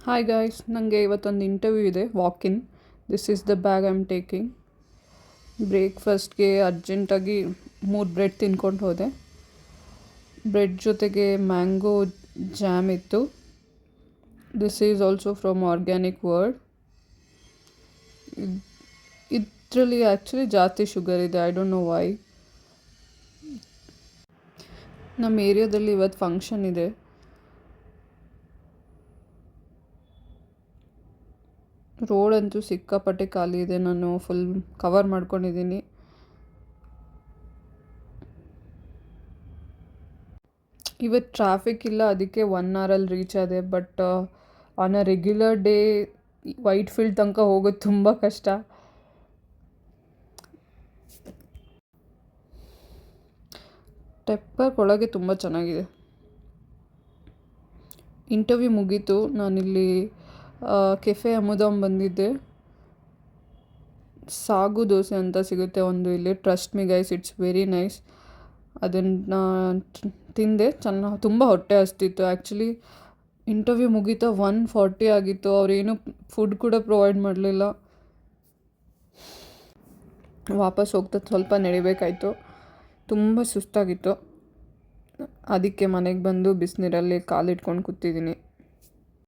Hi guys, ನನಗೆ ಇವತ್ತೊಂದು interview ಇದೆ, walk in. This is the bag I am taking. ಬ್ರೇಕ್ಫಾಸ್ಟ್ಗೆ ಅರ್ಜೆಂಟಾಗಿ 3 ಬ್ರೆಡ್ ತಿನ್ಕೊಂಡು ಹೋದೆ. ಬ್ರೆಡ್ ಜೊತೆಗೆ ಮ್ಯಾಂಗೋ ಜಾಮ್ ಇತ್ತು. This is also from organic world. ಇದರಲ್ಲಿ ಆ್ಯಕ್ಚುಲಿ ಜಾಸ್ತಿ ಶುಗರ್ ಇದೆ, ಐ ಡೋಂಟ್ ನೋ ವೈ. ನಮ್ಮ ಏರಿಯಾದಲ್ಲಿ ಇವತ್ತು ಫಂಕ್ಷನ್ ಇದೆ. ರೋಡ್ ಅಂತೂ ಸಿಕ್ಕಾಪಟ್ಟೆ ಖಾಲಿ ಇದೆ. ನಾನು ಫುಲ್ ಕವರ್ ಮಾಡ್ಕೊಂಡಿದ್ದೀನಿ. ಇವತ್ತು ಟ್ರಾಫಿಕ್ ಇಲ್ಲ, ಅದಕ್ಕೆ 1 ಅವರಲ್ಲಿ ರೀಚ್ ಆದೆ. But on a regular day white field ತನಕ ಹೋಗೋದು ತುಂಬ ಕಷ್ಟ. ಟೆಪ್ಪರ್ ಒಳಗೆ ತುಂಬ ಚೆನ್ನಾಗಿದೆ. ಇಂಟರ್ವ್ಯೂ ಮುಗೀತು. ನಾನಿಲ್ಲಿ ಕೆಫೆ ಅಮುದಾಮ್ ಬಂದಿದ್ದೆ. ಸಾಗು ದೋಸೆ ಅಂತ ಸಿಗುತ್ತೆ ಒಂದು ಇಲ್ಲಿ. Trust me guys, it's very nice. ಅದನ್ನು ತಿಂದೆ. ತುಂಬ ಹೊಟ್ಟೆ ಹಸ್ತಿತ್ತು. ಆ್ಯಕ್ಚುಲಿ ಇಂಟರ್ವ್ಯೂ ಮುಗೀತಾ 1:40 ಆಗಿತ್ತು. ಅವರೇನು ಫುಡ್ ಕೂಡ ಪ್ರೊವೈಡ್ ಮಾಡಲಿಲ್ಲ. ವಾಪಸ್ ಹೋಗ್ತಾ ಸ್ವಲ್ಪ ನಡಿಬೇಕಾಯಿತು. ತುಂಬ ಸುಸ್ತಾಗಿತ್ತು. ಅದಕ್ಕೆ ಮನೆಗೆ ಬಂದು ಬಿಸಿನೀರಲ್ಲಿ ಕಾಲಿಟ್ಕೊಂಡು ಕೂತಿದ್ದೀನಿ.